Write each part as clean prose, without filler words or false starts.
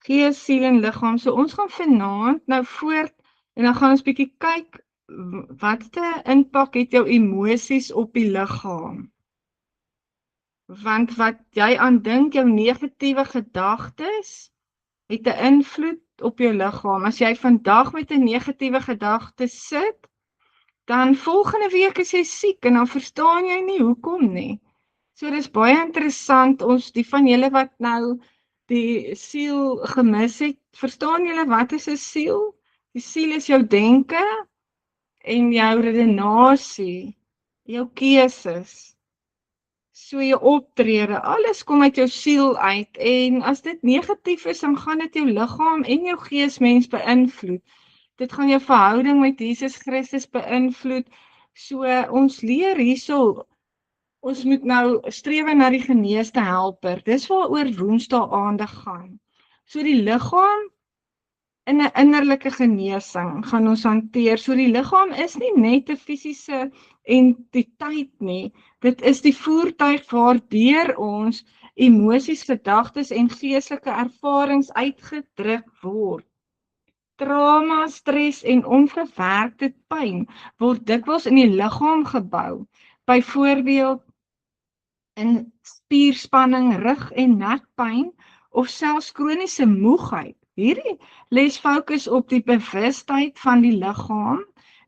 Gees, siel en liggaam. So ons gaan vanaand nou voort en dan gaan ons bietjie kyk watter impak het jou emosies op die liggaam. Want wat jy aan dink, jou negatiewe gedagtes het 'n invloed op jou liggaam. As jy vandag met 'n negatiewe gedagte sit, dan volgende week is jy siek en dan verstaan jy nie hoekom nie. So dis baie interessant, die van julle wat nou die siel gemis het, verstaan julle wat is 'n siel? Die siel is jou denke en jou redenasie, jou keuses. So jou optrede, alles kom uit jou siel uit en as dit negatief is, dan gaan dit jou liggaam en jou geesmens beïnvloed. Dit gaan jou verhouding met Jesus Christus beïnvloed. So ons leer hierso, ons moet nou strewe na die geneeste helper. Dis waaroor Woensdae aande gaan. So die liggaam in 'n innerlike genesing gaan ons hanteer. So die liggaam is nie net 'n fisiese entiteit nie. Dit is die voertuig waardeur ons emosies, gedagtes en geestelike ervarings uitgedruk word. Trauma, stres en onverwerkte pyn word dikwels in die liggaam gebou. Byvoorbeeld in spierspanning, rug- en nekpyn of selfs kroniese moegheid. Hierdie les fokus op die bewustheid van die liggaam,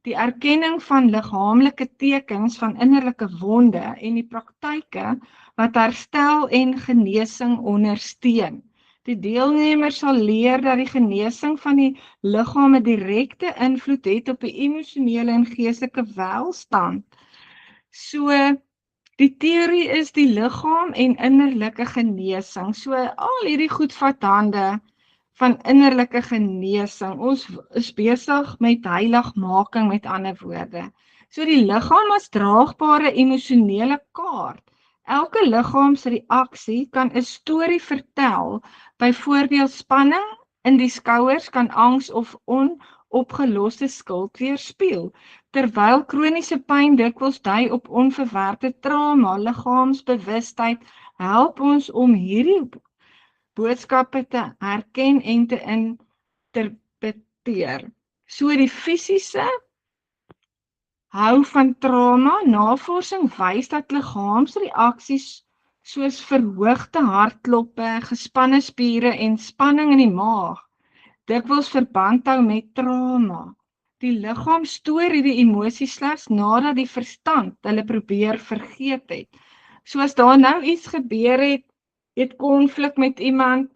die erkenning van liggaamlike tekens van innerlike wonde en die praktyke wat herstel en genesing ondersteun. Die deelnemer sal leer dat die genesing van die liggaam 'n direkte invloed het op die emosionele en geestelike welstand. So die teorie is die liggaam en innerlike genesing. So al hierdie goed vat hande van innerlike genesing. Ons is besig met heiligmaking, met ander woorde. So die liggaam as draagbare emosionele kaart. Elke liggaamsreaksie kan 'n storie vertel. Byvoorbeeld spanning in die skouers kan angs of onopgeloste skuld weerspieël. Terwyl kroniese pyn dikwels dui op onverwerkte trauma, liggaamsbewustheid help ons om hierdie boodskappe te herken en te interpreteer. So die fisiese hou van trauma. Navorsing wys dat liggaamsreaksies soos verhoogde hartkloppe, gespanne spiere en spanning in die maag dikwels verband hou met trauma. Die liggaam stoor hierdie emosies slegs nadat die verstand hulle probeer vergeet het. So as daar nou iets gebeur het, jy het konflik met iemand,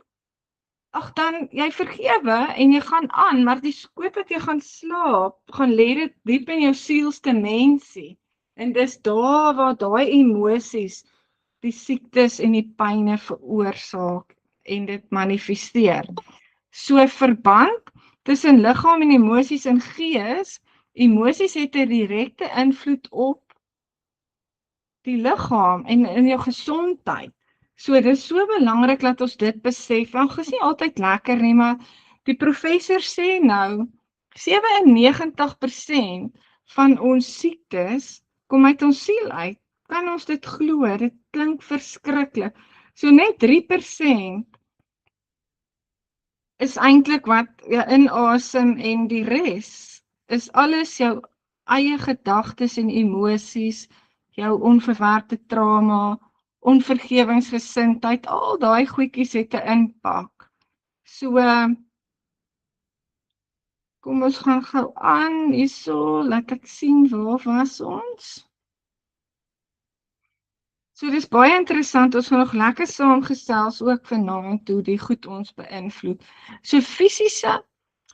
dan jy vergewe en jy gaan aan, maar die skoot wat jy gaan slaap, gaan lê dit diep in jou sielsdimensie. En dis daar waar daai emosies die siektes en die pyne veroorsaak en dit manifesteer. So verband tussen liggaam en emosies en gees. Emosies het 'n direkte invloed op die liggaam en in jou gesondheid. So dit is so belangrik dat ons dit besef. Want dit is nie altyd lekker nie, maar die professor sê nou 97% van ons siektes kom uit ons siel uit. Kan ons dit glo? Dit klink verskriklik. So net 3% is eintlik wat jy inasem en die res is alles jou eie gedagtes en emosies, jou onverwerkte trauma, onvergewingsgesindheid, al daai goedjies het 'n impak. So kom ons gaan gou aan hierso, laat ek sien waar was ons. So dis baie interessant, ons gaan nog lekker saamgesels ook vanaand hoe die goed ons beïnvloed. So fisiese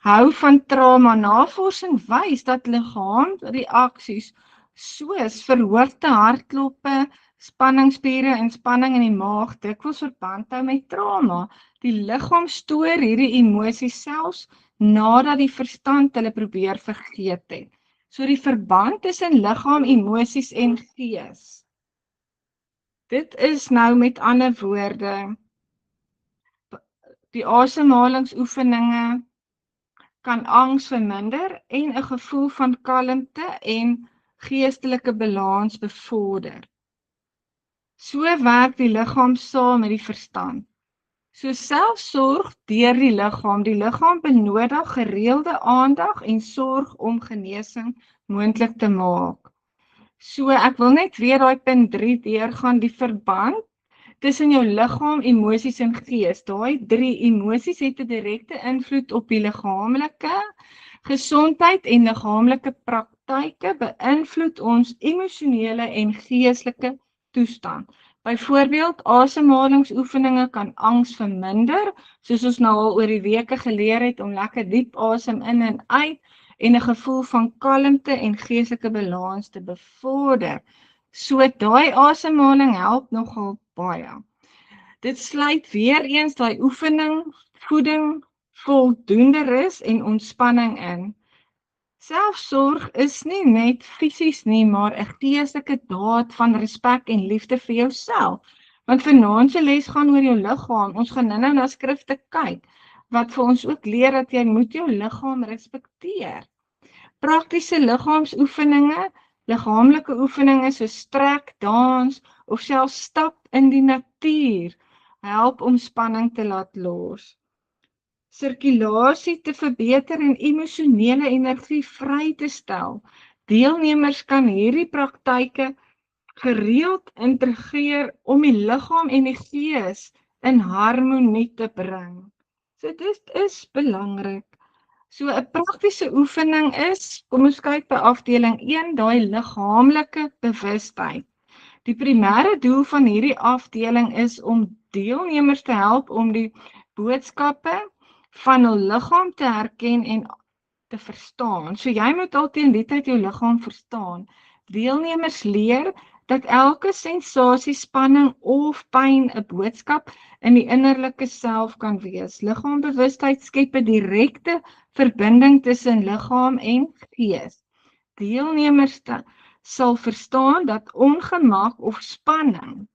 hou van trauma. Navorsing wys dat liggaamreaksies soos verhoogde hartkloppe, spanningsspiere en spanning in die maag dikwels verband hou met trauma. Die liggaam stoor hierdie emosies selfs nadat die verstand hulle probeer vergeet het. So die verband tussen liggaam, emosies en gees. Dit is nou met ander woorde, die asemhalingsoefeninge kan angs verminder en 'n gevoel van kalmte en geestelike balans bevorder. So werk die liggaam saam met die verstand. So selfsorg deur die liggaam. Die liggaam benodig gereelde aandag en sorg om genesing moontlik te maak. So ek wil net weer daai punt 3 deurgaan, die verband tussen jou liggaam, emosies en gees. Daai 3 emosies het 'n direkte invloed op die liggaamlike gesondheid en liggaamlike praktyke beïnvloed ons emosionele en geestelike toestand. Byvoorbeeld, asemhalingsoefeninge kan angs verminder, soos ons nou al oor die weke geleer het om lekker diep asem in en uit en 'n gevoel van kalmte en geestelike balans te bevorder. So daai asemhaling help nogal baie. Dit sluit weer eens daai oefening, voeding, voldoende rus en ontspanning in. Selfsorg is nie net fisies nie, maar 'n geestelike daad van respek en liefde vir jouself. Want vanaand se les gaan oor jou liggaam. Ons gaan nou na skrifte kyk wat vir ons ook leer dat jy moet jou liggaam respekteer. Praktiese liggaamsoefeninge, liggaamlike oefeninge soos strek, dans of selfs stap in die natuur help om spanning te laat los. Sirkulasie te verbeter en emosionele energie vry te stel. Deelnemers kan hierdie praktyke gereeld integreer om die liggaam en die gees in harmonie te bring. So dit is belangrik. So 'n praktiese oefening is, kom ons kyk by afdeling 1, daai liggaamlike bewustheid. Die primêre doel van hierdie afdeling is om deelnemers te help om die boodskappe van hul liggaam te herken en te verstaan. So jy moet al teen die tyd jou liggaam verstaan. Deelnemers leer dat elke sensasie, spanning of pyn 'n boodskap in die innerlike self kan wees. Liggaambewustheid skep 'n direkte verbinding tussen liggaam en gees. Deelnemers sal verstaan dat ongemak of spanning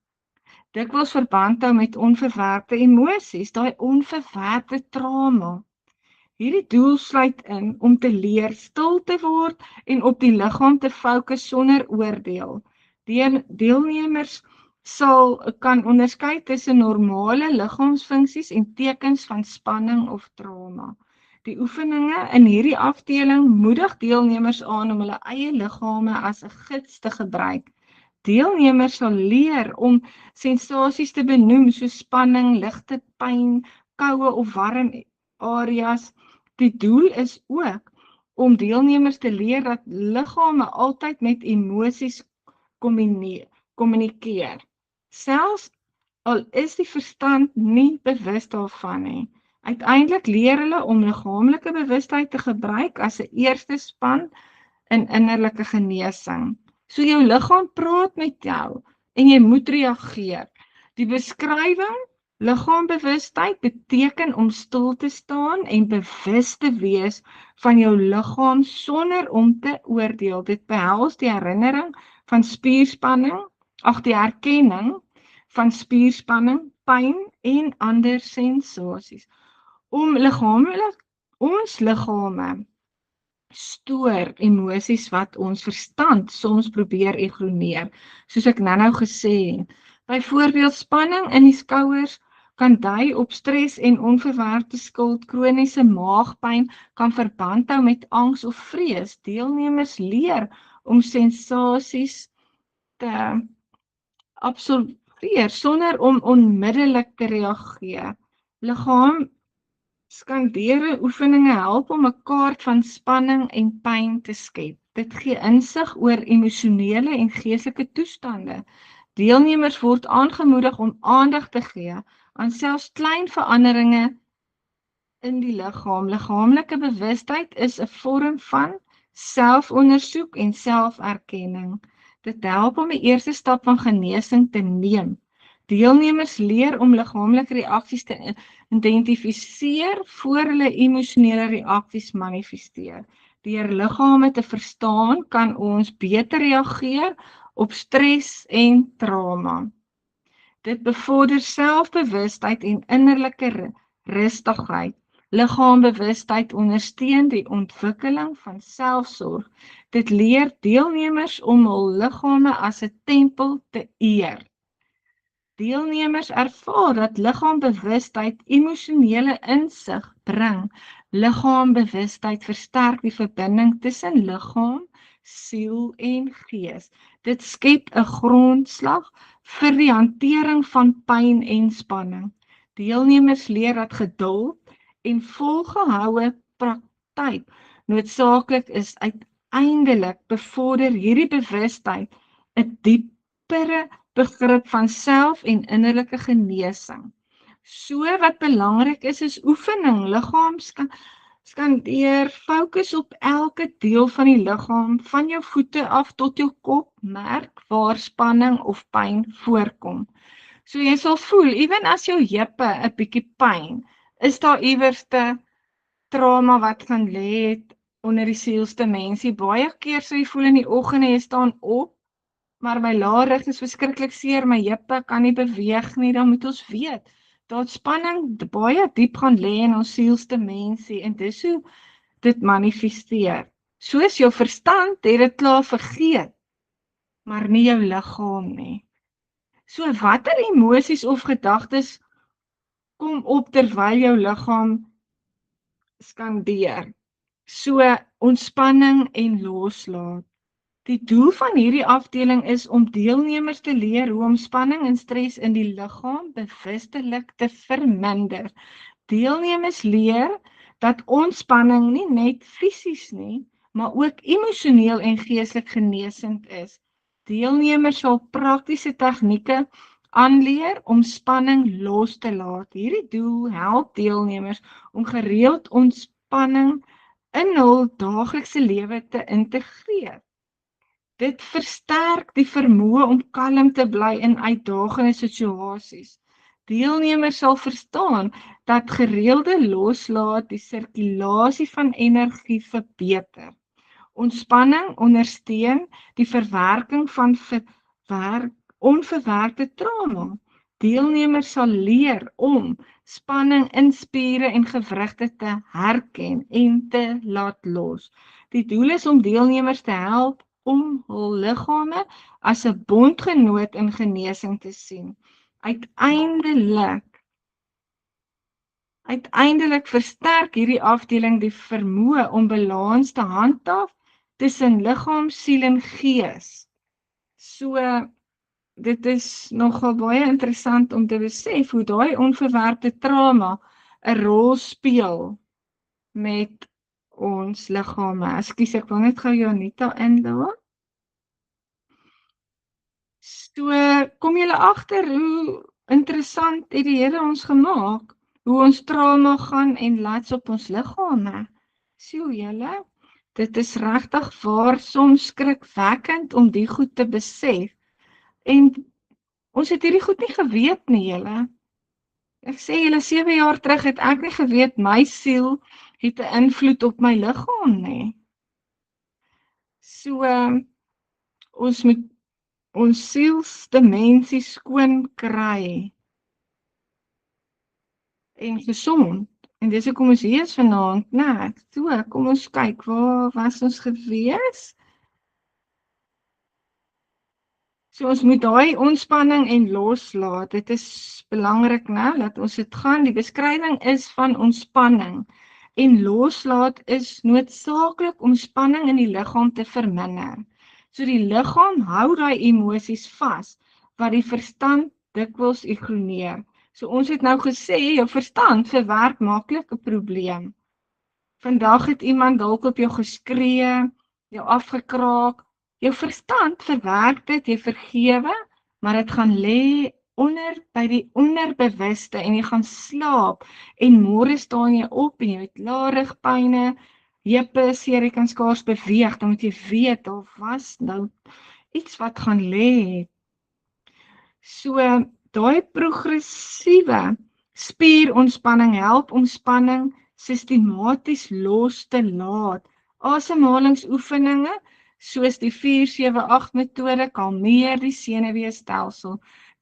dikwels verband hou met onverwerkte emosies, daai onverwerkte trauma. Hierdie doel sluit in om te leer stil te word en op die liggaam te fokus sonder oordeel. Deelnemers kan onderskei tussen normale liggaamsfunksies en tekens van spanning of trauma. Die oefeninge in hierdie afdeling moedig deelnemers aan om hulle eie liggame as 'n gids te gebruik. Deelnemers sal leer om sensasies te benoem soos spanning, ligte pyn, koue of warm areas. Die doel is ook om deelnemers te leer dat liggame altyd met emosies kommunikeer. Selfs al is die verstand nie bewus daarvan nie. Uiteindelik leer hulle om liggaamlike bewustheid te gebruik as 'n eerste span in innerlike genesing. So jou liggaam praat met jou en jy moet reageer. Die beskrywing liggaambewustheid beteken om stil te staan en bewus te wees van jou liggaam sonder om te oordeel. Dit behels die herinnering van spierspanning, die erkenning van spierspanning, pyn en ander sensasies. Ons liggame stoor emosies wat ons verstand soms probeer ignoreer, soos ek nou gesê het. Byvoorbeeld spanning in die skouers kan dui op stres en onverwerkte skuld. Kroniese maagpyn kan verband hou met angs of vrees. Deelnemers leer om sensasies te absorbeer sonder om onmiddellik te reageer. Liggaamskandeerde oefeninge help om 'n kaart van spanning en pyn te skep. Dit gee insig oor emosionele en geestelike toestande. Deelnemers word aangemoedig om aandag te gee aan selfs klein veranderinge in die liggaam. Liggaamlike bewustheid is 'n vorm van selfondersoek en selferkenning. Dit help om die eerste stap van genesing te neem. Deelnemers leer om liggaamlike reaksies te identifiseer voor hulle emosionele reaksies manifesteer. Deur liggame te verstaan, kan ons beter reageer op stres en trauma. Dit bevorder selfbewustheid en innerlike rustigheid. Liggaambewustheid ondersteun die ontwikkeling van selfsorg. Dit leer deelnemers om hul liggame as 'n tempel te eer. Deelnemers ervaar dat liggaambewustheid emosionele insig bring. Liggaambewustheid versterk die verbinding tussen liggaam, siel en gees. Dit skep 'n grondslag vir die hantering van pyn en spanning. Deelnemers leer dat geduld en volgehoue praktyk noodsaaklik is. Uiteindelik bevorder hierdie bewustheid 'n diepere begrip van self en innerlike genesing. So wat belangrik is oefening, skandeer, fokus op elke deel van die liggaam, van jou voete af tot jou kop, merk waar spanning of pyn voorkom. So jy sal voel, ewen as jou heupe 'n bietjie pyn, is daar iewerste trauma wat gaan lê het onder die sielsdimensie. Baie keer sal jy voel in die oggend jy staan op, maar my laarrug is verskriklik seer, my heupe kan nie beweeg nie, dan moet ons weet, dat spanning baie diep gaan lê in ons sielsdimensie, en dis hoe dit manifesteer. Soos jou verstand het dit klaar vergeet, maar nie jou liggaam nie. So watter emosies of gedagtes kom op terwyl jou liggaam skandeer? So ontspanning en loslaat. Die doel van hierdie afdeling is om deelnemers te leer hoe om spanning en stres in die liggaam bewustelik te verminder. Deelnemers leer dat ontspanning nie net fisies nie, maar ook emosioneel en geestelik genesend is. Deelnemers sal praktiese tegnieke aanleer om spanning los te laat. Hierdie doel help deelnemers om gereeld ontspanning in hul daaglikse lewe te integreer. Dit versterk die vermoë om kalm te bly in uitdagende situasies. Deelnemers sal verstaan dat gereelde loslaat die sirkulasie van energie verbeter. Ontspanning ondersteun die verwerking van onverwerkte trauma. Deelnemers sal leer om spanning in spiere en gewrigte te herken en te laat los. Die doel is om deelnemers te help om hul liggame as 'n bondgenoot in genesing te sien. Uiteindelik versterk hierdie afdeling die vermoë om balans te handhaaf tussen liggaam, siel en gees. So dit is nogal baie interessant om te besef hoe daai onverwerkte trauma 'n rol speel met ons liggame. Ekskuus, ek wil net gou Janita inlaat. So kom julle agter hoe interessant het die Here ons gemaak, hoe ons trauma gaan en laat op ons liggame. Sien julle, dit is regtig waar soms skrikwekkend om die goed te besef. En ons het hierdie goed nie geweet nie, julle. Ek sê julle 7 jaar terug het ek nie geweet my siel het 'n invloed op my liggaam nie. So ons moet ons sielsdimensie skoon kry en gesond. En dis hoekom ons hier is vanaand, né? So, kom ons kyk, waar was ons gewees? So ons moet daai ontspanning en loslaat. Dit is belangrik, né, dat ons dit gaan. Die beskrywing is van ontspanning en loslaat is noodsaaklik om spanning in die liggaam te verminder. So die liggaam hou daai emosies vas wat die verstand dikwels ignoreer. So ons het nou gesê jou verstand verwerk maklik 'n probleem. Vandag het iemand dalk op jou geskree, jou afgekraak. Jou verstand verwerk dit, jy vergewe, maar dit gaan lê by die onderbewuste en jy gaan slaap en môre staan jy op en jy het laarrugpyne, heupe seer, jy kan skaars beweeg, dan moet jy weet, daar was nou iets wat gaan lê. So, daai progressiewe spierontspanning help om spanning sistematies los te laat. Asemhalingsoefeninge soos die 4-7-8 metode kalmeer die senuweestelsel.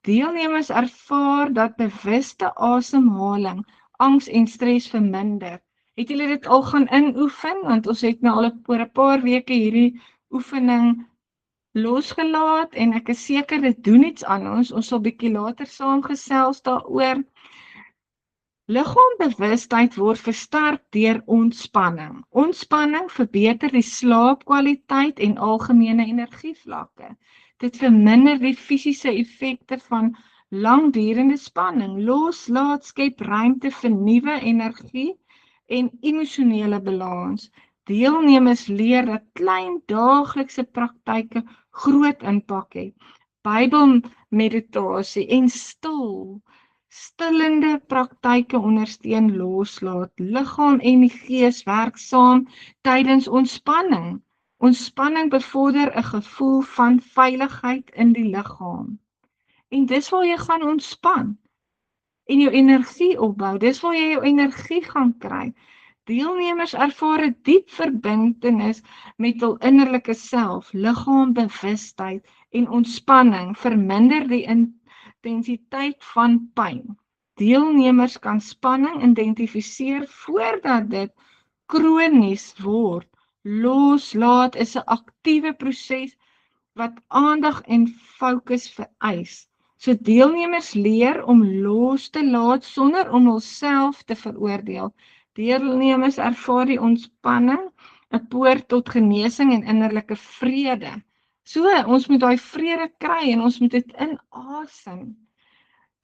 Deelnemers ervaar dat bewuste asemhaling angs en stres verminder. Het julle dit al gaan inoefen? Want ons het nou al oor 'n paar weke hierdie oefening losgelaat en ek is seker dit doen iets aan ons. Ons sal bietjie later saamgesels daaroor. Liggaambewustheid word versterk deur ontspanning. Ontspanning verbeter die slaapkwaliteit en algemene energievlakke. Dit verminder die fisiese effekte van langdurende spanning. Loslaat skep ruimte vir nuwe energie en emosionele balans. Deelnemers leer dat klein daaglikse praktyke groot impak het. Bybelmeditasie en stillende praktyke ondersteun loslaat. Liggaam en die gees werk saam tydens ontspanning. Ontspanning bevorder 'n gevoel van veiligheid in die liggaam. En dis waar jy gaan ontspan en jou energie opbou. Dis waar jy jou energie gaan kry. Deelnemers ervaar 'n diep verbintenis met hul innerlike self. Liggaambewustheid en ontspanning verminder die intensiteit van pyn. Deelnemers kan spanning identifiseer voordat dit kronies word. Loslaat is 'n aktiewe proses wat aandag en fokus vereis. So deelnemers leer om los te laat sonder om hulself te veroordeel. Deelnemers ervaar die ontspanning, 'n poort tot genesing en innerlike vrede. So, ons moet daai vrede kry en ons moet dit inasem.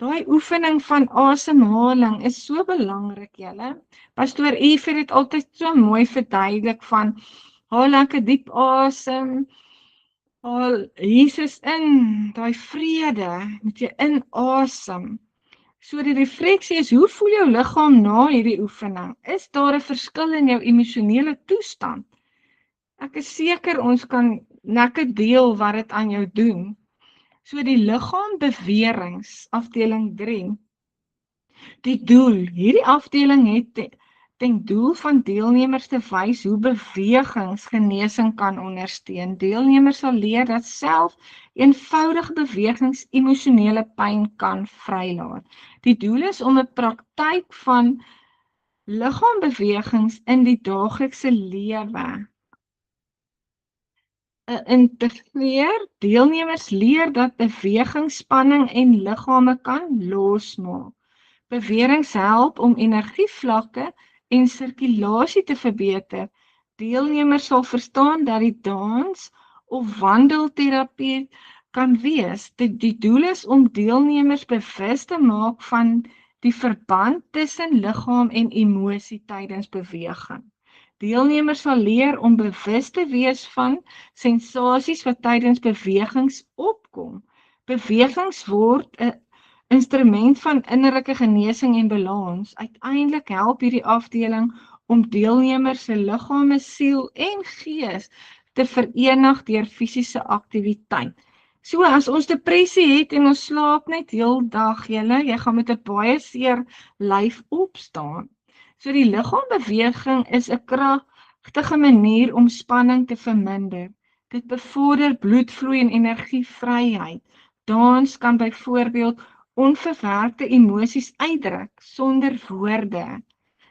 Daai oefening van asemhaling is so belangrik, julle. Pastoor Yves het dit altyd so mooi verduidelik van, haal lekker diep asem, haal Jesus in, daai vrede moet jy inasem. So die refleksie is, hoe voel jou liggaam na hierdie oefening? Is daar 'n verskil in jou emosionele toestand? Ek is seker ons kan lekker deel wat dit aan jou doen. So die liggaambewerings, afdeling 3. Die doel, hierdie afdeling het ten doel van deelnemers te wys hoe bewegings genesing kan ondersteun. Deelnemers sal leer dat self eenvoudige bewegings emosionele pyn kan vrylaat. Die doel is om 'n praktyk van liggaambewegings in die daaglikse lewe integreer. Deelnemers leer dat beweging, spanning en liggame kan losmaak. Bewegings help om energievlakke en sirkulasie te verbeter. Deelnemers sal verstaan dat die dans of wandelterapie kan wees. Die doel is om deelnemers bewus te maak van die verband tussen liggaam en emosie tydens beweging. Deelnemers sal leer om bewus te wees van sensasies wat tydens bewegings opkom. Bewegings word 'n instrument van innerlike genesing en balans. Uiteindelik help hierdie afdeling om deelnemers se liggame, siel en gees te verenig deur fisiese aktiwiteit. So as ons depressie het en ons slaap net heel dag, jy gaan met 'n baie seer lyf opstaan. So die liggaambeweging is 'n kragtige manier om spanning te verminder. Dit bevorder bloedvloei en energievryheid. Dans kan byvoorbeeld onverwerkte emosies uitdruk sonder woorde.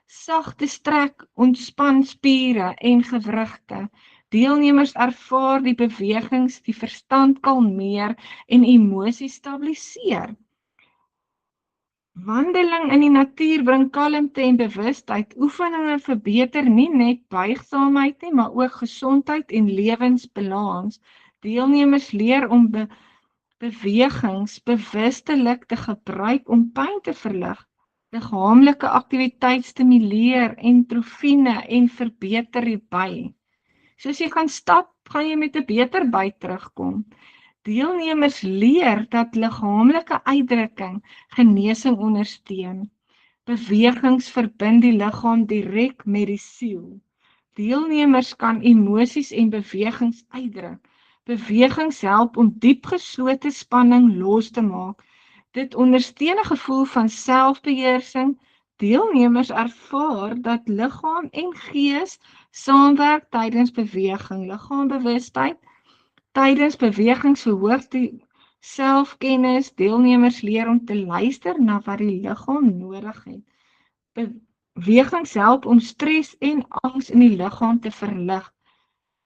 Sagte strek ontspan spiere en gewrigte. Deelnemers ervaar die bewegings, die verstand kalmeer en emosies stabiliseer. Wandeling in die natuur bring kalmte en bewustheid. Oefeninge verbeter nie net buigsaamheid nie, maar ook gesondheid en lewensbalans. Deelnemers leer om bewegings bewustelik te gebruik om pyn te verlig. Liggaamlike aktiwiteit stimuleer endorfine en verbeter die by. Soos jy gaan stap, gaan jy met 'n beter by terugkom. Deelnemers leer dat liggaamlike uitdrukking genesing ondersteun. Bewegings verbind die liggaam direk met die siel. Deelnemers kan emosies en bewegings uitdruk. Bewegings help om diep geslote spanning los te maak. Dit ondersteun 'n gevoel van selfbeheersing. Deelnemers ervaar dat liggaam en gees saamwerk tydens beweging. Liggaambewustheid tydens bewegings verhoog die selfkennis. Deelnemers leer om te luister na wat die liggaam nodig het. Bewegings help om stres en angs in die liggaam te verlig.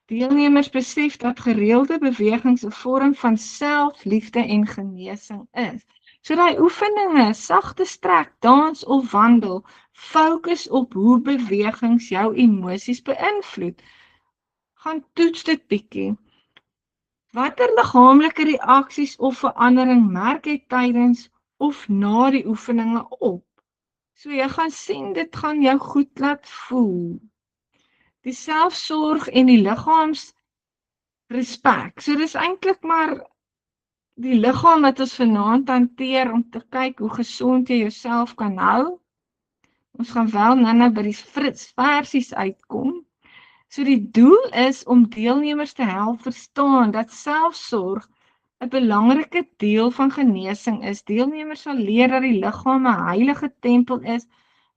Deelnemers besef dat gereelde bewegings 'n vorm van selfliefde en genesing is. So daai oefeninge, sagte strek, dans of wandel, fokus op hoe bewegings jou emosies beïnvloed. Gaan toets dit bietjie. Watter liggaamlike reaksies of verandering merk jy tydens of na die oefeninge op? So jy gaan sien, dit gaan jou goed laat voel. Die selfsorg en die liggaamsrespek. So dis eintlik maar die liggaam wat ons vanaand hanteer om te kyk hoe gesond jy jouself kan hou. Ons gaan wel nou by die Frits versies uitkom. So die doel is om deelnemers te help verstaan dat selfsorg 'n belangrike deel van genesing is. Deelnemers sal leer dat die liggaam 'n heilige tempel is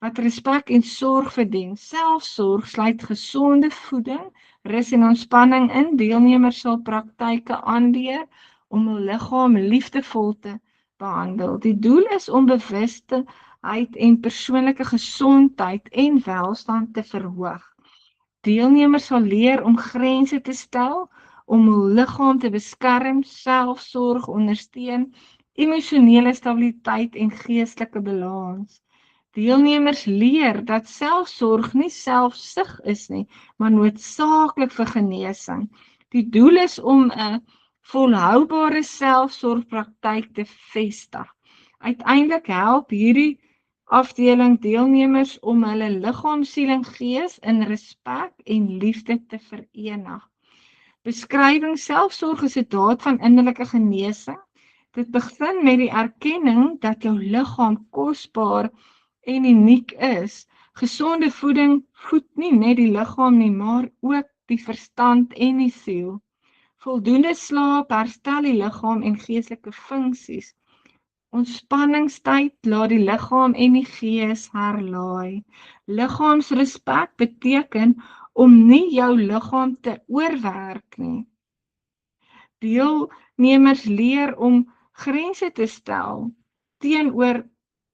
wat respek en sorg verdien. Selfsorg sluit gesonde voeding, rus en ontspanning in. Deelnemers sal praktyke aanleer om hul liggaam liefdevol te behandel. Die doel is om bewusteheid en persoonlike gesondheid en welstand te verhoog. Deelnemers sal leer om grense te stel, om hul liggaam te beskerm, selfsorg ondersteun, emosionele stabiliteit en geestelike balans. Deelnemers leer dat selfsorg nie selfsug is nie, maar noodsaaklik vir genesing. Die doel is om 'n volhoubare selfsorgpraktyk te vestig. Uiteindelik help hierdie afdeling deelnemers om hulle liggaam, siel en gees in respek en liefde te verenig. Beskrywing: selfsorg is 'n daad van innerlike genesing. Dit begin met die erkenning dat jou liggaam kosbaar en uniek is. Gesonde voeding voed nie net die liggaam nie, maar ook die verstand en die siel. Voldoende slaap herstel die liggaam en geestelike funksies. Ontspanningstyd laat die liggaam en die gees herlaai. Liggaamsrespek beteken om nie jou liggaam te oorwerk nie. Deelnemers leer om grense te stel teenoor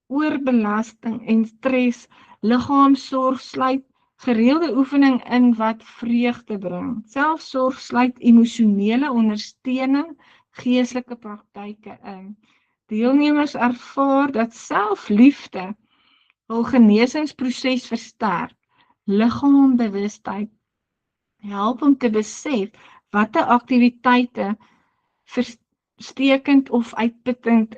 oorbelasting en stres. Liggaamsorg sluit gereelde oefening in wat vreugde bring. Selfsorg sluit emosionele ondersteuning, geestelike praktyke in. Deelnemers ervaar dat selfliefde hul genesingsproses versterk. Liggaambewustheid help om te besef watter aktiwiteite versterkend of uitputtend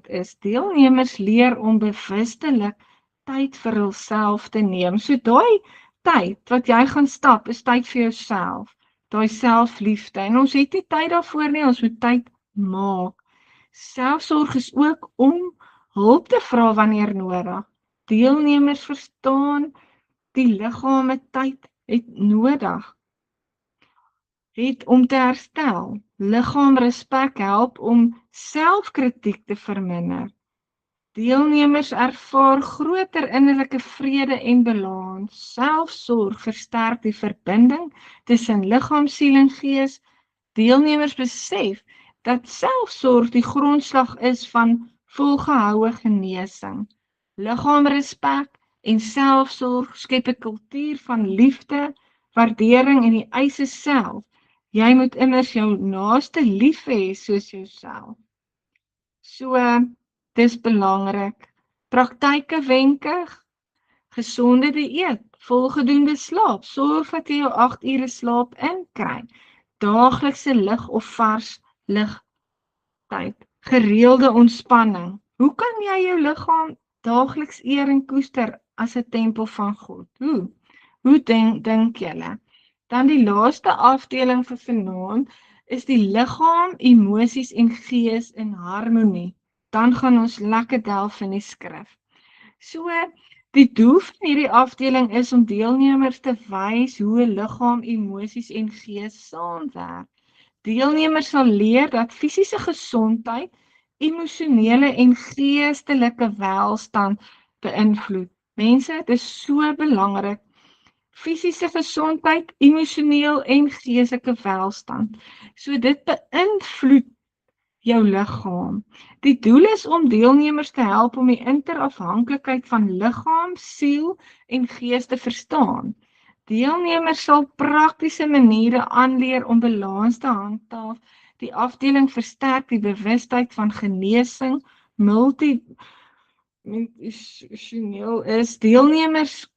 is. Deelnemers leer om bewustelik tyd vir hulself te neem. So daai tyd wat jy gaan stap, is tyd vir jouself. Daai selfliefde. En ons het nie tyd daarvoor nie, ons moet tyd maak. Selfsorg is ook om hulp te vra wanneer nodig. Deelnemers verstaan die liggaam tyd het nodig om te herstel. Liggaamrespek help om selfkritiek te verminder. Deelnemers ervaar groter innerlike vrede en balans. Selfsorg versterk die verbinding tussen liggaam, siel en gees. Deelnemers besef dat selfsorg die grondslag is van volgehoue genesing. Liggaamrespek en selfsorg skep 'n kultuur van liefde, waardering en die eise self. Jy moet immers jou naaste lief hê soos jouself. So, dis belangrik. Praktyke wenke: gesonde dieet, volgedoende slaap, sorg dat jy jou 8 ure slaap inkry. Daaglikse lig of vars ligtyd, gereelde ontspanning. Hoe kan jy jou liggaam daagliks eer en koester as 'n tempel van God? Hoe dink julle? Dan die laaste afdeling vir vanaand is die liggaam, emosies en gees in harmonie. Dan gaan ons lekker delf in die skrif. So, die doel van hierdie afdeling is om deelnemers te wys hoe liggaam, emosies en gees saamwerk. Deelnemers sal leer dat fisiese gesondheid, emosionele en geestelike welstand beïnvloed. Mense, dit is so belangrik. Fisiese gesondheid, emosioneel en geestelike welstand. So dit beïnvloed jou liggaam. Die doel is om deelnemers te help om die interafhanklikheid van liggaam, siel en gees te verstaan. Deelnemers sal praktiese maniere aanleer om balans te handhaaf. Die afdeling versterk die bewustheid van genesing, multidimensioneel is. Deelnemers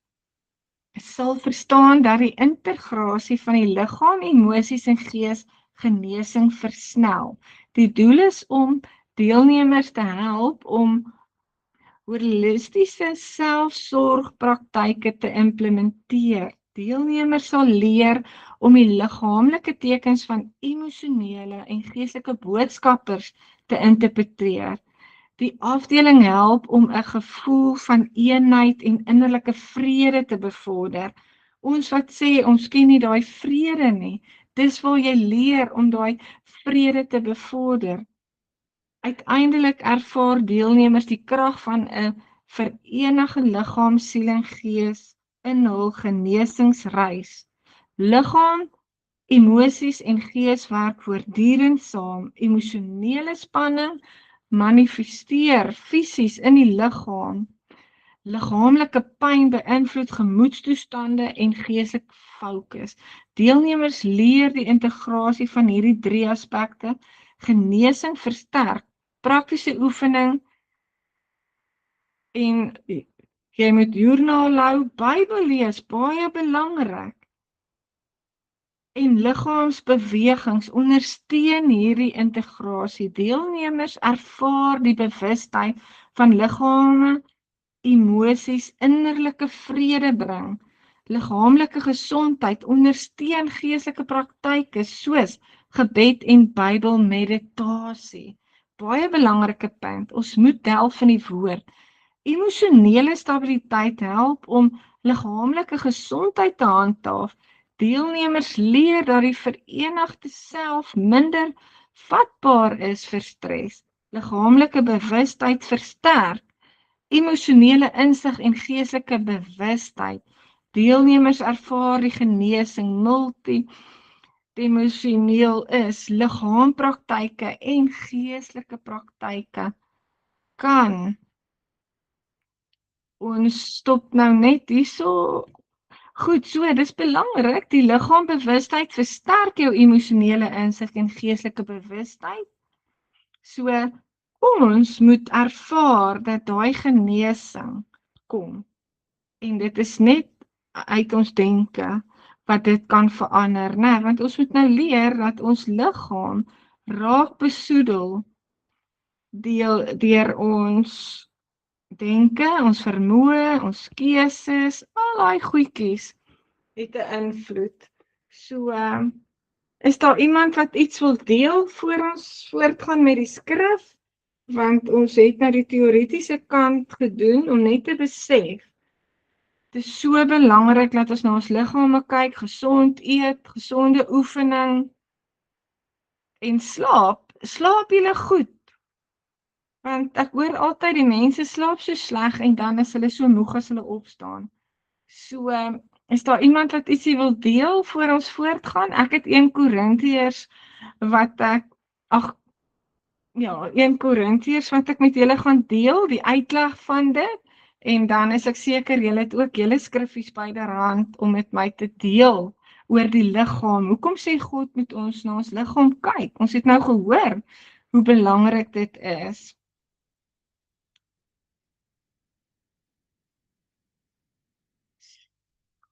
sal verstaan dat die integrasie van die liggaam, emosies en gees genesing versnel. Die doel is om deelnemers te help om holistiese selfsorgpraktyke te implementeer. Deelnemers sal leer om die liggaamlike tekens van emosionele en geestelike boodskappers te interpreteer. Die afdeling help om 'n gevoel van eenheid en innerlike vrede te bevorder. Ons wat sê ons ken nie daai vrede nie, dis waar jy leer om daai vrede te bevorder. Uiteindelik ervaar deelnemers die krag van 'n verenigde liggaam, siel en gees in hul genesingsreis. Liggaam, emosies en gees werk voortdurend saam. Emosionele spanning manifesteer fisies in die liggaam. Liggaamlike pyn beïnvloed gemoedstoestande en geestelike fokus. Deelnemers leer die integrasie van hierdie 3 aspekte. Genesing versterk, praktiese oefening en jy moet joernaal hou, Bybel lees, baie belangrik. En liggaamsbewegings ondersteun hierdie integrasie. Deelnemers ervaar die bewustheid van liggame, emosies, innerlike vrede bring. Liggaamlike gesondheid ondersteun geestelike praktyke soos gebed en Bybelmeditasie. Baie belangrike punt, ons moet delf in die woord. Emosionele stabiliteit help om liggaamlike gesondheid te handhaaf. Deelnemers leer dat die verenigde self minder vatbaar is vir stres. Liggaamlike bewustheid versterk emosionele insig en geestelike bewustheid. Deelnemers ervaar die genesing multidimensioneel is. Liggaampraktyke en geestelike praktyke kan. Ons stop nou net hierso. Goed, so dis belangrik, die liggaambewustheid versterk jou emosionele insig en geestelike bewustheid. So, ons moet ervaar dat daai genesing kom. En dit is net uit ons denke wat dit kan verander, né? Want ons moet nou leer dat ons liggaam raak besoedel deur ons denke, ons vermoë, ons keuses, al daai goedjies het 'n invloed. So, is daar iemand wat iets wil deel voor ons voortgaan met die skrif? Want ons het nou die teoretiese kant gedoen om net te besef. Dit is so belangrik dat ons na ons liggame kyk, gesond eet, gesonde oefening en slaap. Slaap julle goed? Want ek hoor altyd die mense slaap so sleg en dan is hulle so moeg as hulle opstaan. So, is daar iemand wat ietsie wil deel voor ons voortgaan? Ek het 1 Korintiërs wat ek 1 Korintiërs wat ek met julle gaan deel, die uitleg van dit. En dan is ek seker julle het ook julle skriffies byderhand om met my te deel oor die liggaam. Hoekom sê God moet ons na ons liggaam kyk? Ons het nou gehoor hoe belangrik dit is.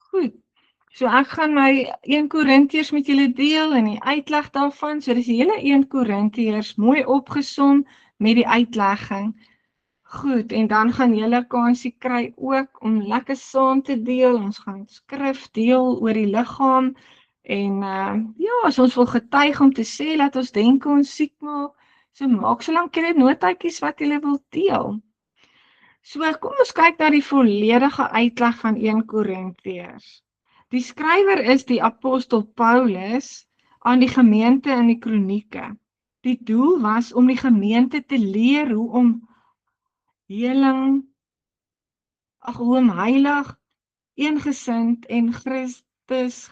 Goed, so ek gaan my 1 Korintiërs met julle deel en die uitleg daarvan. So dis die hele 1 Korintiërs mooi opgesom met die uitlegging. Goed, en dan gaan julle kansie kry ook om lekker saam te deel. Ons gaan skrif deel oor die liggaam. En as ons wil getuig om te sê dat ons denke ons siek maak, so maak solank julle notaatjies wat julle wil deel. So kom ons kyk na die volledige uitleg van 1 Korintiërs. Die skrywer is die apostel Paulus aan die gemeente in die Kronieke. Die doel was om die gemeente te leer hoe om heilig, eengesind en Christus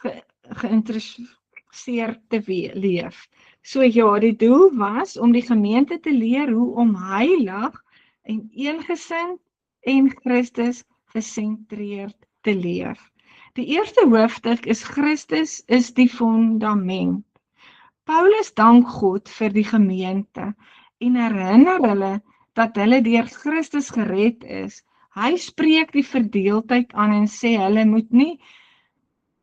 geïnteresseerd te leef. So die doel was om die gemeente te leer hoe om heilig en eengesind en Christus gesentreerd te leef. Die eerste hoofstuk is Christus is die fundament. Paulus dank God vir die gemeente en herinner hulle dat hulle deur Christus gered is. Hy spreek die verdeeldheid aan en sê hulle moet nie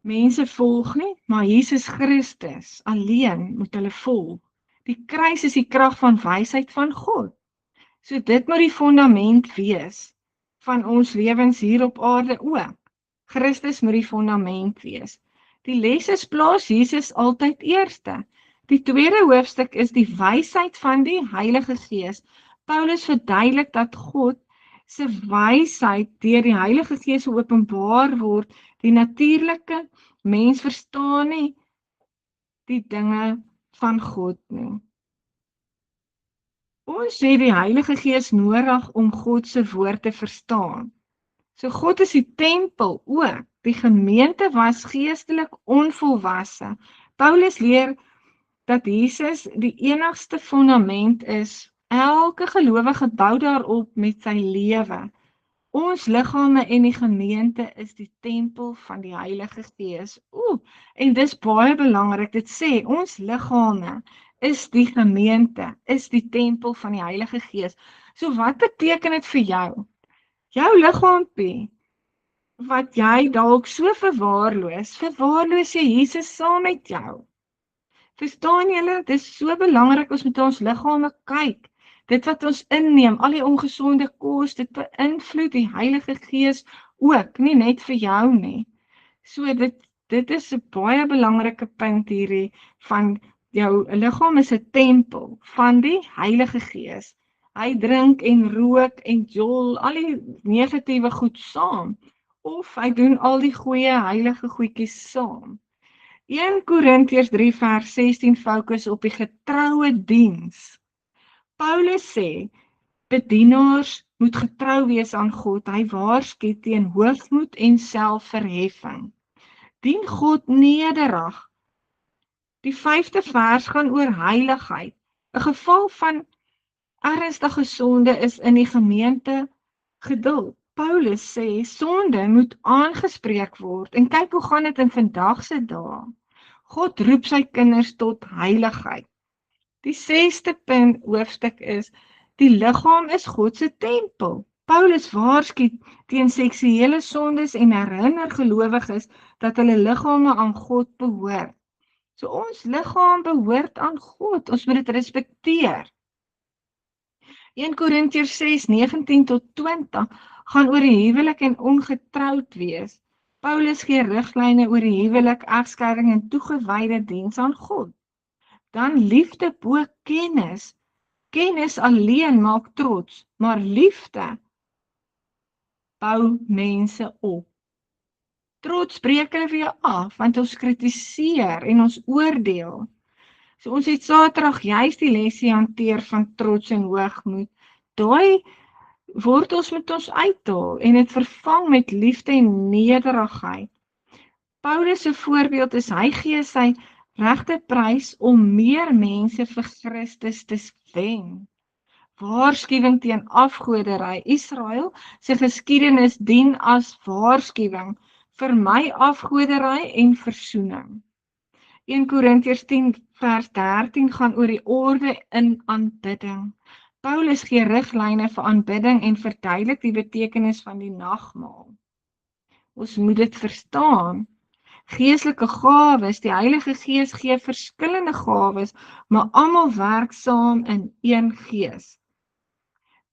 mense volg nie, maar Jesus Christus alleen moet hulle volg. Die kruis is die krag van wysheid van God. So dit moet die fundament wees van ons lewens hier op aarde ook. Christus moet die fundament wees. Die les is plaas Jesus altyd eerste. Die tweede hoofstuk is die wysheid van die Heilige Gees. Paulus verduidelik dat God se wysheid deur die Heilige Gees geopenbaar word. Die natuurlike mens verstaan nie die dinge van God nie. Ons het die Heilige Gees nodig om God se woord te verstaan. So God is die tempel ook. Die gemeente was geestelik onvolwasse. Paulus leer dat Jesus die enigste fundament is. Elke gelowige bou daarop met sy lewe. Ons liggame en die gemeente is die tempel van die Heilige Gees. En dis baie belangrik. Dit sê ons liggame is die gemeente, is die tempel van die Heilige Gees. So wat beteken dit vir jou? Jou liggaampie wat jy dalk so verwaarloos jy Jesus saam met jou. Verstaan julle, dit is so belangrik ons moet ons liggame kyk. Dit wat ons inneem, al die ongesonde kos, dit beïnvloed die Heilige Gees ook, nie net vir jou nie. So dit is 'n baie belangrike punt hierdie van jou liggaam is 'n tempel van die Heilige Gees. Hy drink en rook en jol al die negatiewe goed saam. Of hy doen al die goeie heilige goedjies saam. 1 Korintiërs 3 vers 16 fokus op die getroue diens. Paulus sê, bedienaars moet getrou wees aan God. Hy waarsku teen hoogmoed en selfverheffing. Dien God nederig. Die 5de vers gaan oor heiligheid. 'n Geval van ernstige sonde is in die gemeente geduld. Paulus sê, sonde moet aangespreek word, en kyk hoe gaan dit in vandag se dae. God roep sy kinders tot heiligheid. Die 6de punt hoofstuk is, die liggaam is God se tempel. Paulus waarsku teen seksuele sondes en herinner gelowiges dat hulle liggame aan God behoort. So ons liggaam behoort aan God, ons moet dit respekteer. 1 Korintiërs 6, 19 tot 20 gaan oor die huwelik en ongetroud wees. Paulus gee riglyne oor die huwelik, egskeiding en toegewyde diens aan God. Dan liefde bo kennis. Kennis alleen maak trots, maar liefde bou mense op. Trots breek hulle weer af, want ons kritiseer en ons oordeel. So ons het Saterdag juist die lesie hanteer van trots en hoogmoed. Daai wortels moet ons uithaal en dit vervang met liefde en nederigheid. Paulus se voorbeeld is hy gee sy regte prys om meer mense vir Christus te wen. Waarskuwing teen afgoderry. Israel se geskiedenis dien as waarskuwing vir my afgoderry en versoening. 1 Korintiërs 10 vers 13 gaan oor die orde in aanbidding. Paulus gee riglyne vir aanbidding en verduidelik die betekenis van die nagmaal. Ons moet dit verstaan. Geestelike gawes, die Heilige Gees gee verskillende gawes, maar almal werk saam in een gees.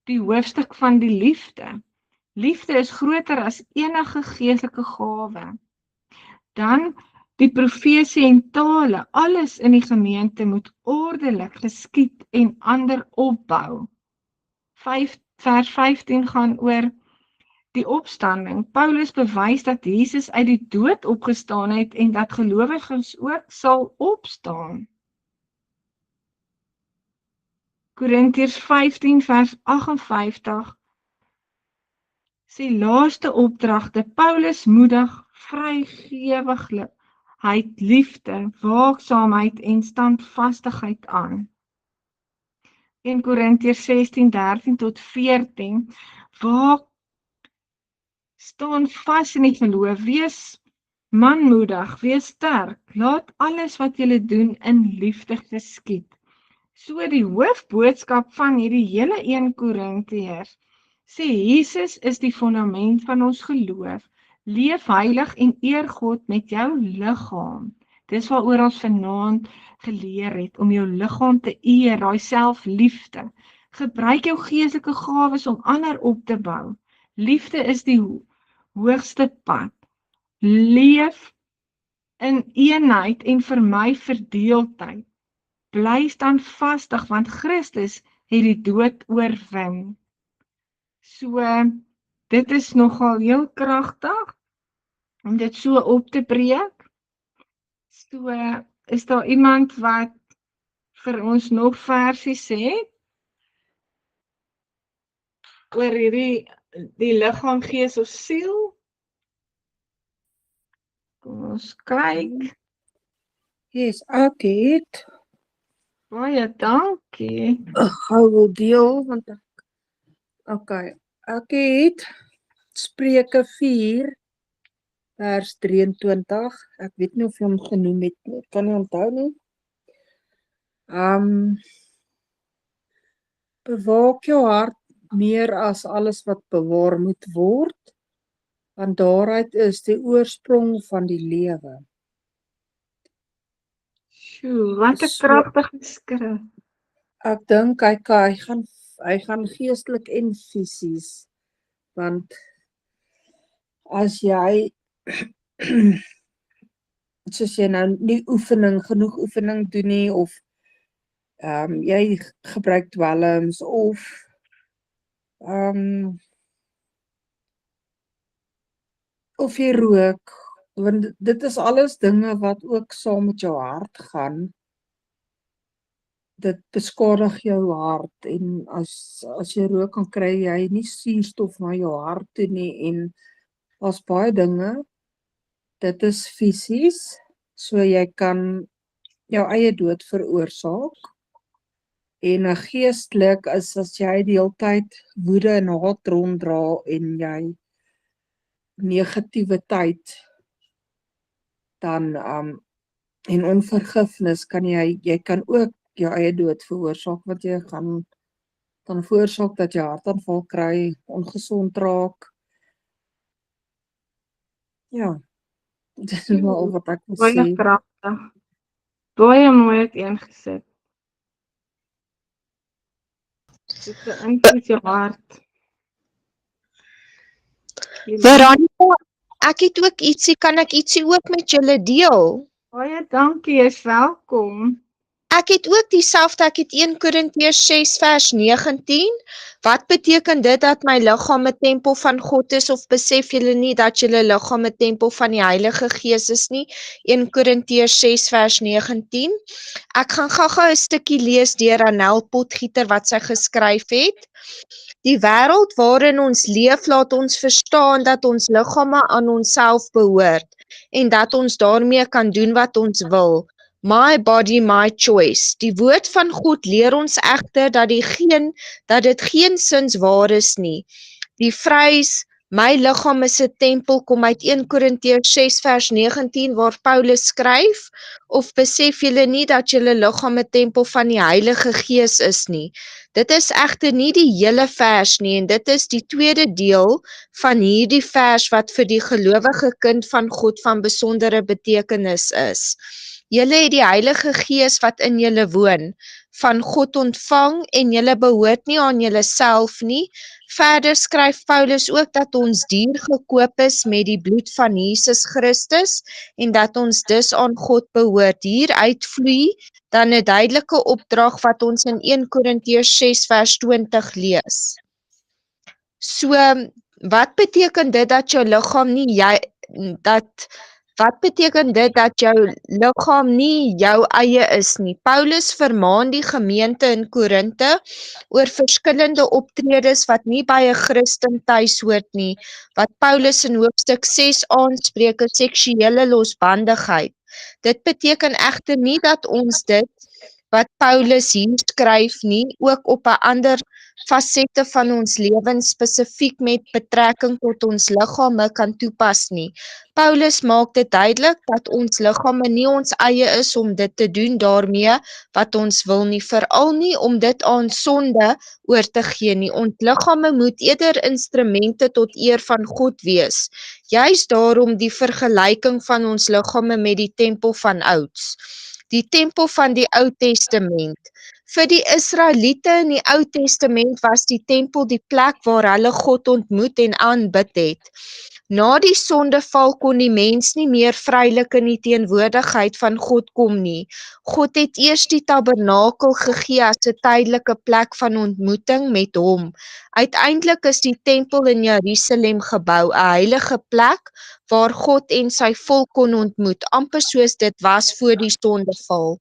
Die hoofstuk van die liefde. Liefde is groter as enige geestelike gawe. Dan die profesie en tale, alles in die gemeente moet ordelik geskied en ander opbou. Vers 15 gaan oor die opstanding. Paulus bewys dat Jesus uit die dood opgestaan het en dat gelowiges ook sal opstaan. Korintiërs 15 vers 58 sê laaste opdragte. Paulus moedig vrygewiglik liefde, waaksaamheid en standvastigheid aan. 1 Korintiërs 16, 13 tot 14, waak, staan vas in die geloof, wees Manmoedig, wees sterk, laat alles wat julle doen in liefde geskied. So die hoofboodskap van hierdie hele 1 Korintiërs sê Jesus is die fondament van ons geloof. Leef heilig en eer God met jou liggaam. Dis waaroor ons vanaand geleer het, om jou liggaam te eer, daai selfliefde. Gebruik jou geestelike gawes om ander op te bou. Liefde is die hoogste pad. Leef in eenheid en vermy verdeeldheid. Bly standvastig, want Christus het die dood oorwin. So, dit is nogal heel kragtig om dit so op te breek. So, is daar iemand wat vir ons nog versies het oor die liggaam, gees of siel? Kom ons kyk. Yes, ek het Baie dankie. 'n goue deel, want ek het Spreuke 4 vers 23. Ek weet nie of jy hom genoem het nie, kan nie onthou nie. Bewaak jou hart meer as alles wat bewaar moet word, want daaruit is die oorsprong van die lewe. Sjoe, wat 'n So- kragtige skrif. Ek dink hy gaan geestelik en fisies, want as jy soos jy nou nie genoeg oefening doen nie, of jy gebruik dwelms, of of jy rook, want dit is alles dinge wat ook saam met jou hart gaan. Dit beskadig jou hart, en as jy rook, dan kry jy nie suurstof na jou hart toe nie, en daar's baie dinge, dit is fisies, so jy kan jou eie dood veroorsaak, en geestelik is as jy die hele tyd woede en haat ronddra, en jy negativiteit, dan en onvergifnis, kan jy kan ook jou eie dood veroorsaak, want jy gaan dan veroorsaak dat jy hartaanval kry, ongesond raak. Ja, dit is maar al wat ek wil Baie sê. kragtig. Baie mooi uiteengesit. Dit beïnvloed jou hart. Veronica, ek het ook ietsie, kan ek ietsie ook met julle deel? Baie dankie, jy is welkom. Ek het ook dieselfde, ek het 1 Korintiërs 6 vers 19. Wat beteken dit dat my liggaam 'n tempel van God is, of besef julle nie dat julle liggaam 'n tempel van die Heilige Gees is nie? 1 Korintiërs 6 vers 19. Ek gaan gou-gou 'n stukkie lees deur Anel Potgieter wat sy geskryf het. Die wêreld waarin ons leef laat ons verstaan dat ons liggame aan onsself behoort en dat ons daarmee kan doen wat ons wil. My body, my choice. Die woord van God leer ons egter dat dit geensins waar is nie. Die vrees, my liggaam is 'n tempel, kom uit 1 Korintiërs 6 vers 19 waar Paulus skryf, of besef julle nie dat julle liggaam 'n tempel van die Heilige Gees is nie. Dit is egter nie die hele vers nie, en dit is die tweede deel van hierdie vers wat vir die gelowige kind van God van besondere betekenis is. Julle het die Heilige Gees wat in julle woon, van God ontvang, en julle behoort nie aan julleself nie. Verder skryf Paulus ook dat ons duur gekoop is met die bloed van Jesus Christus, en dat ons dus aan God behoort. Hieruit vloei dan 'n duidelike opdrag wat ons in 1 Korintiërs 6 vers 20 lees. So, wat beteken dit dat jou liggaam nie Wat beteken dit dat jou liggaam nie jou eie is nie? Paulus vermaan die gemeente in Korinte oor verskillende optredes wat nie by 'n Christen tuis hoort nie. Wat Paulus in hoofstuk 6 aanspreek is seksuele losbandigheid. Dit beteken egter nie dat ons dit wat Paulus hier skryf nie, ook op 'n ander fasette van ons lewens spesifiek met betrekking tot ons liggame kan toepas nie. Paulus maak dit duidelik dat ons liggame nie ons eie is om dit te doen daarmee wat ons wil nie, veral nie om dit aan sonde oor te gee nie. Ons liggame moet eerder instrumente tot eer van God wees. Juist daarom die vergelyking van ons liggame met die tempel van ouds. Die tempel van die Ou Testament. Vir die Israeliete in die Ou Testament was die tempel die plek waar hulle God ontmoet en aanbid het. Na die sondeval kon die mens nie meer vrylik in die teenwoordigheid van God kom nie. God het eers die tabernakel gegee as 'n tydelike plek van ontmoeting met hom. Uiteindelik is die tempel in Jerusalem gebou, 'n heilige plek waar God en sy volk kon ontmoet, amper soos dit was voor die sondeval.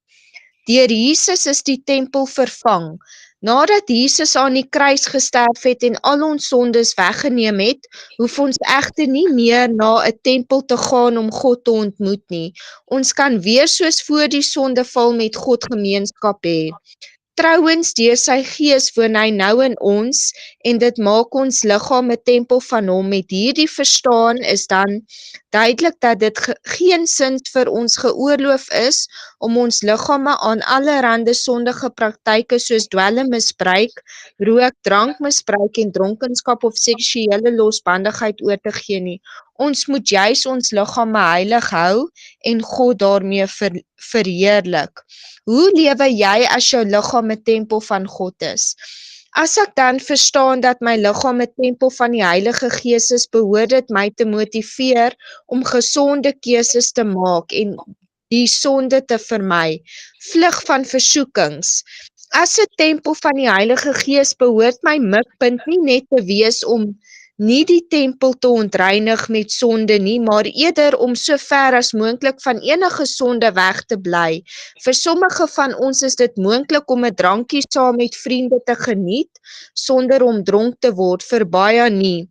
Deur Jesus is die tempel vervang. Nadat Jesus aan die kruis gesterf het en al ons sondes weggeneem het, hoef ons egter nie meer na 'n tempel te gaan om God te ontmoet nie. Ons kan weer soos voor die sondeval met God gemeenskap hê. Trouwens, deur sy gees woon hy nou in ons en dit maak ons liggaam 'n tempel van hom. Met hierdie verstaan is dan duidelik dat dit geensins vir ons geoorloof is om ons liggame aan allerhande sondige praktyke soos dwelmmisbruik, rook, drankmisbruik en dronkenskap of seksuele losbandigheid oor te gee nie. Ons moet juis ons liggame heilig hou en God daarmee verheerlik. Hoe lewe jy as jou liggaam 'n tempel van God is? As ek dan verstaan dat my liggaam 'n tempel van die Heilige Gees is, behoort dit my te motiveer om gesonde keuses te maak en die sonde te vermy. Vlug van versoekings. As 'n tempel van die Heilige Gees behoort my mikpunt nie net te wees om nie die tempel te ontreinig met sonde nie, maar eerder om so ver as moontlik van enige sonde weg te bly. Vir sommige van ons is dit moontlik om 'n drankie saam met vriende te geniet sonder om dronk te word, vir baie nie.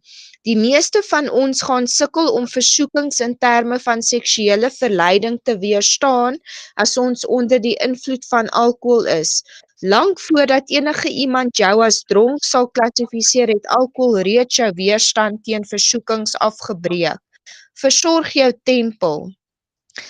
Die meeste van ons gaan sukkel om versoekings in terme van seksuele verleiding te weerstaan as ons onder die invloed van alkohol is. Lank voordat enige iemand jou as dronk sal klassifiseer, het alkohol reeds jou weerstand teen versoekings afgebreek. Versorg jou tempel.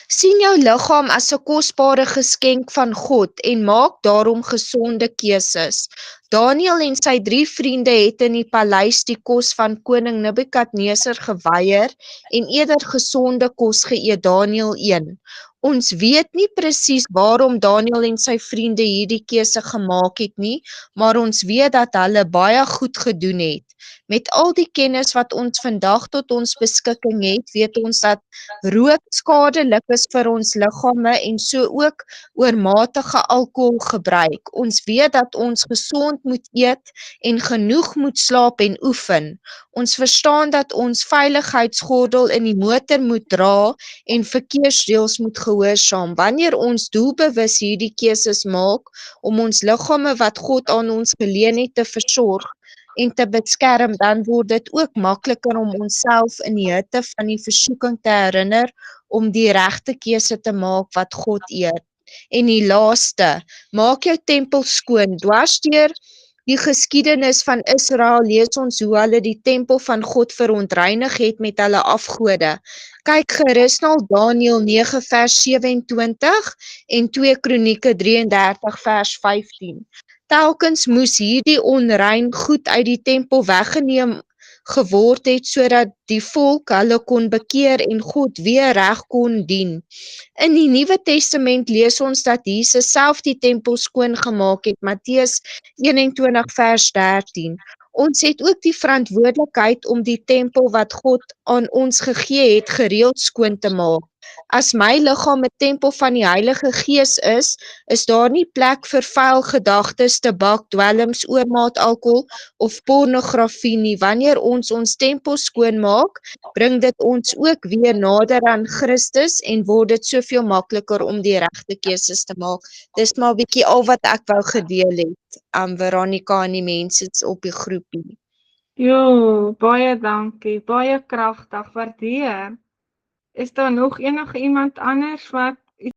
Sien jou liggaam as 'n kosbare geskenk van God en maak daarom gesonde keuses. Daniël en sy 3 vriende het in die paleis die kos van koning Nebukadneser geweier en eerder gesonde kos geëet. Daniël 1. Ons weet nie presies waarom Daniël en sy vriende hierdie keuse gemaak het nie, maar ons weet dat hulle baie goed gedoen het. Met al die kennis wat ons vandag tot ons beskikking het, weet ons dat rook skadelik is vir ons liggame en so ook oormatige alkoholgebruik. Ons weet dat ons gesond moet eet en genoeg moet slaap en oefen. Ons verstaan dat ons veiligheidsgordel in die motor moet dra en verkeersreëls moet gehoorsaam. Wanneer ons doelbewus hierdie keuses maak om ons liggame wat God aan ons geleen het te versorg en te beskerm, dan word dit ook makliker om onsself in die hitte van die versoeking te herinner om die regte keuse te maak wat God eer. En die laaste, maak jou tempel skoon. Dwars deur die geskiedenis van Israel lees ons hoe hulle die tempel van God verontreinig het met hulle afgode. Kyk gerus na Daniël 9 vers 27 en 2 Kronieke 33 vers 15. Telkens moes hierdie onrein goed uit die tempel weggeneem geword het sodat die volk hulle kon bekeer en God weer reg kon dien. In die Nuwe Testament lees ons dat Jesus self die tempel skoon gemaak het, Matteus 21 vers 13. Ons het ook die verantwoordelikheid om die tempel wat God aan ons gegee het, gereeld skoon te maak. As my liggaam 'n tempel van die Heilige Gees is daar nie plek vir vuil gedagtes, tabak, dwelms, oormaat alkohol of pornografie nie. Wanneer ons tempel skoon maak, bring dit ons ook weer nader aan Christus en word dit soveel makliker om die regte keuses te maak. Dis maar 'n bietjie al wat ek wou gedeel het, Veronica en die mense op die groepie. Jo, baie dankie, baie kragtig, waardeer. Is daar nog enige iemand anders wat